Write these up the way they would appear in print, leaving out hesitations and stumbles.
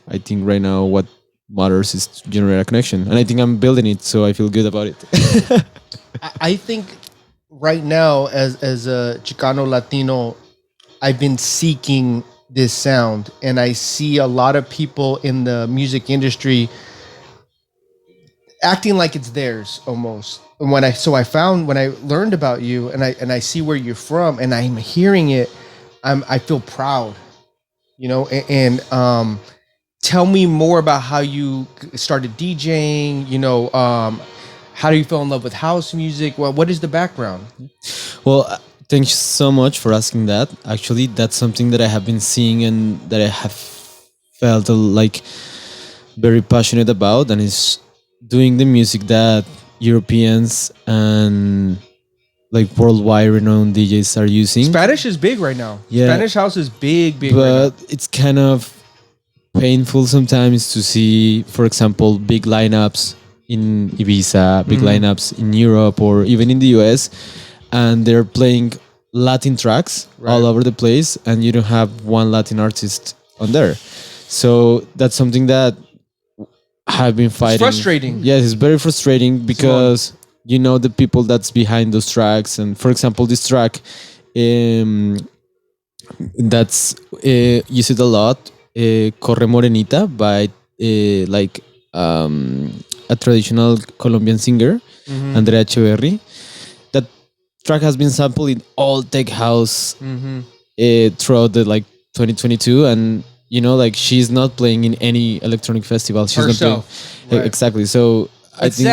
I think right now what matters is to generate a connection, and I think I'm building it, so I feel good about it. I think right now, as a Chicano Latino, I've been seeking this sound, and I see a lot of people in the music industry acting like it's theirs almost. And when I learned about you, and I see where you're from, and I'm hearing it, I feel proud, you know. And tell me more about how you started DJing. You know, how do you fell in love with house music? Well, what is the background? Well, thanks so much for asking that. Actually, that's something that I have been seeing and that I have felt like very passionate about, and is doing the music that Europeans and like worldwide renowned DJs are using. Spanish is big right now. Yeah. Spanish house is big right But now. it's kind of painful sometimes to see, for example, big lineups in Ibiza, big lineups in Europe or even in the US, and they're playing Latin tracks all over the place, and you don't have one Latin artist on there. So that's something that have been fighting. It's frustrating. Yes, it's very frustrating because you know the people that's behind those tracks. And for example, this track, that's used a lot, Corre Morenita by a traditional Colombian singer, Andrea Echeverry. That track has been sampled in all tech house throughout the 2022, and you know, like she's not playing in any electronic festival. She's herself. not playing exactly. So I think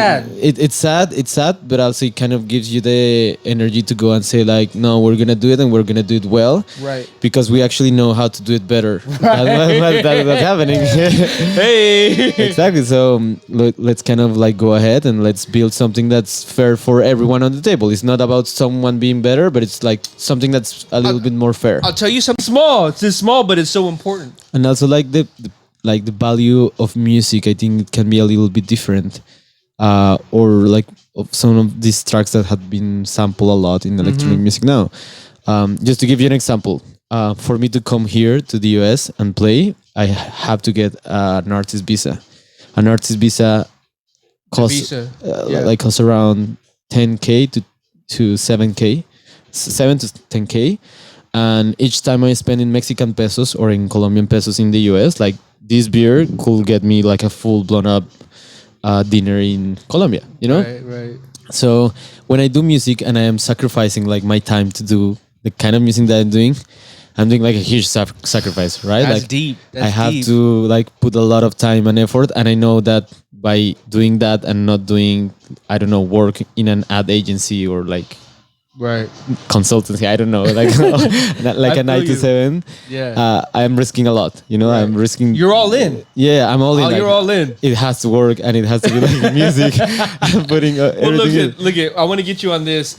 sad. It's sad, but also it kind of gives you the energy to go and say like, no, we're gonna do it and we're gonna do it well, Right. because we actually know how to do it better. That's happening. Hey. Exactly. So let's kind of like go ahead and let's build something that's fair for everyone on the table. It's not about someone being better, but it's like something that's a little bit more fair. I'll tell you something small. It's just small, but it's so important. And also like the value of music, I think it can be a little bit different. Or like of some of these tracks that have been sampled a lot in electronic music now. Just to give you an example, for me to come here to the US and play, I have to get an artist visa. An artist visa costs costs around 10K to 7K, 7 to 10K. And each time I spend in Mexican pesos or in Colombian pesos in the US, like this beer could get me like a full blown up dinner in Colombia, you know? Right. So when I do music and I am sacrificing like my time to do the kind of music that I'm doing like a huge sacrifice, right? That's like deep. That's I have deep. to like put a lot of time and effort, and I know that by doing that and not doing, I don't know, work in an ad agency or like consultancy, I don't know, like like a 9 to 7. Yeah. I'm risking a lot, you know. I'm risking. You're all in. Yeah, I'm all in. You're all in. It has to work, and it has to be like music. I'm putting everything. Look at. I want to get you on this.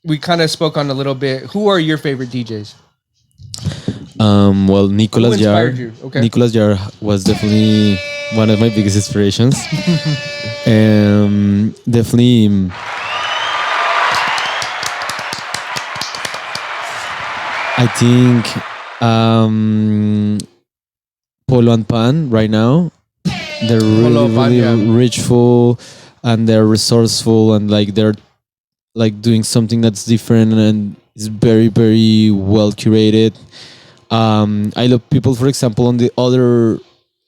We kind of spoke on a little bit. Who are your favorite DJs? Well, Nicolas Who Jar. inspired you? Okay. Nicolas Jar was definitely one of my biggest inspirations. Definitely. I think Polo and Pan right now, they're really richful, and they're resourceful, and like they're like doing something that's different and is very, very well curated. I love people, for example, on the other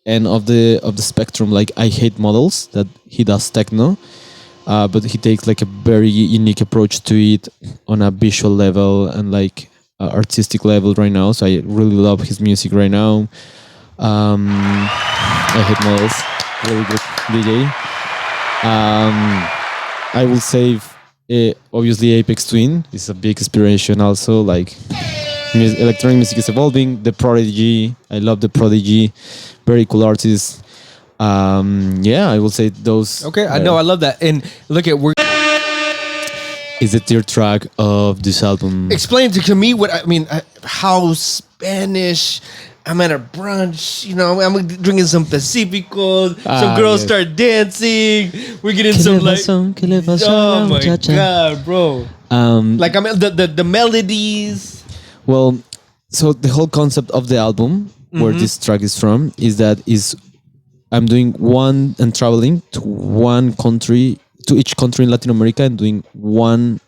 end of the spectrum. Like I Hate Models, that he does techno, but he takes like a very unique approach to it on a visual level and like artistic level right now. So I really love his music right now. I Hate Models, really good DJ. I will say obviously Apex Twin is a big inspiration also. Like electronic music is evolving. The Prodigy, I love The Prodigy, very cool artists. I will say those. Okay, I know, I love that. And look at is the third track of this album. Explain to me what I mean. How Spanish? I'm at a brunch, you know. I'm drinking some Pacificos. Some girls start dancing. We're getting some like. Oh my god, bro! Like the melodies. Well, so the whole concept of the album where this track is from, is that is I'm doing one and traveling to one country, to each country in Latin America, and doing one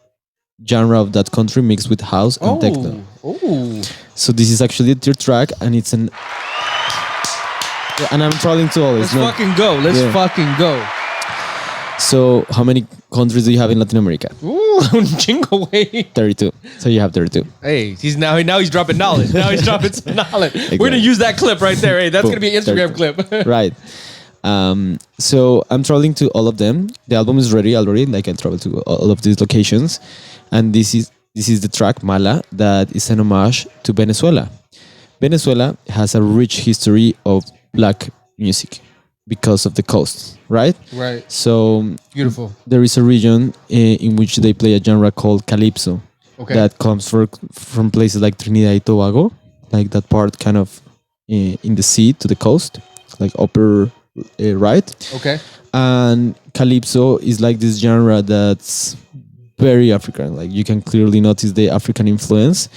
genre of that country mixed with house and techno. Oh. So this is actually the third track, and it's an and I'm traveling to all. Let's fucking go. Let's fucking go. So how many countries do you have in Latin America? Ooh, jingle way. 32. So you have 32. Hey, he's dropping knowledge. Now he's dropping some knowledge. Exactly. We're gonna use that clip right there. Hey, that's Boom, gonna be an Instagram clip. Right. So I'm traveling to all of them. The album is ready already. Like I traveled to all of these locations, and this is the track Mala, that is an homage to Venezuela. Venezuela has a rich history of black music because of the coast, right? Right. So Beautiful. there is a region in which they play a genre called calypso. Okay. That comes from places like Trinidad and Tobago, like that part kind of in the sea to the coast, like upper right. Okay. And calypso is like this genre that's very African. Like you can clearly notice the African influence.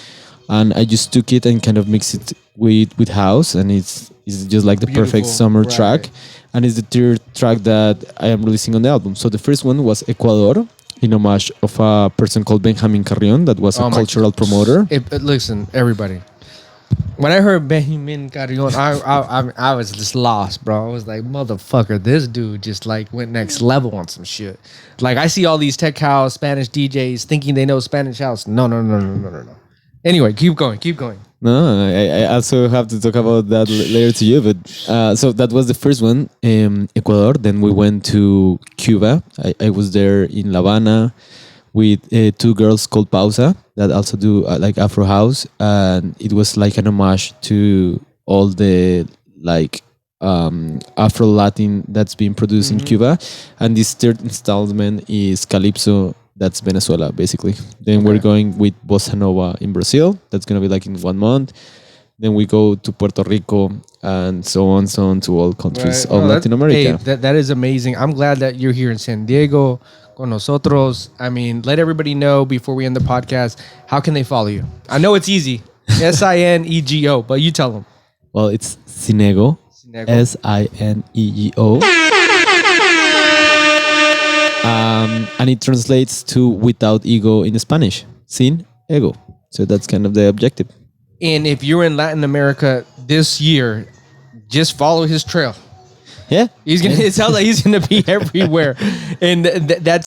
And I just took it and kind of mixed it with house, and it's just like the perfect summer track. And it's the third track that I am releasing on the album. So the first one was Ecuador, in homage of a person called Benjamin Carrion, that was a cultural promoter. Listen, everybody. When I heard Benjamin Carrion, I was just lost, bro. I was like, motherfucker, this dude just like went next level on some shit. Like I see all these tech house Spanish DJs thinking they know Spanish house. No. Anyway, keep going. No, I also have to talk about that later to you. But so that was the first one, Ecuador. Then we went to Cuba. I was there in La Habana with two girls called Pausa that also do like Afro house, and it was like an homage to all the like Afro Latin that's being produced in Cuba. And this third installment is Calypso. That's Venezuela, basically. Then we're going with Bossa Nova in Brazil. That's going to be like in 1 month. Then we go to Puerto Rico and so on to all countries of Latin America. Hey, that is amazing. I'm glad that you're here in San Diego con nosotros. I mean, let everybody know before we end the podcast, how can they follow you? I know it's easy. Sinego, but you tell them. Well, it's Sinego. Sinego. And it translates to without ego in Spanish. Sin ego. So that's kind of the objective. And if you're in Latin America this year, just follow his trail. Yeah. It sounds like he's gonna be everywhere. And that's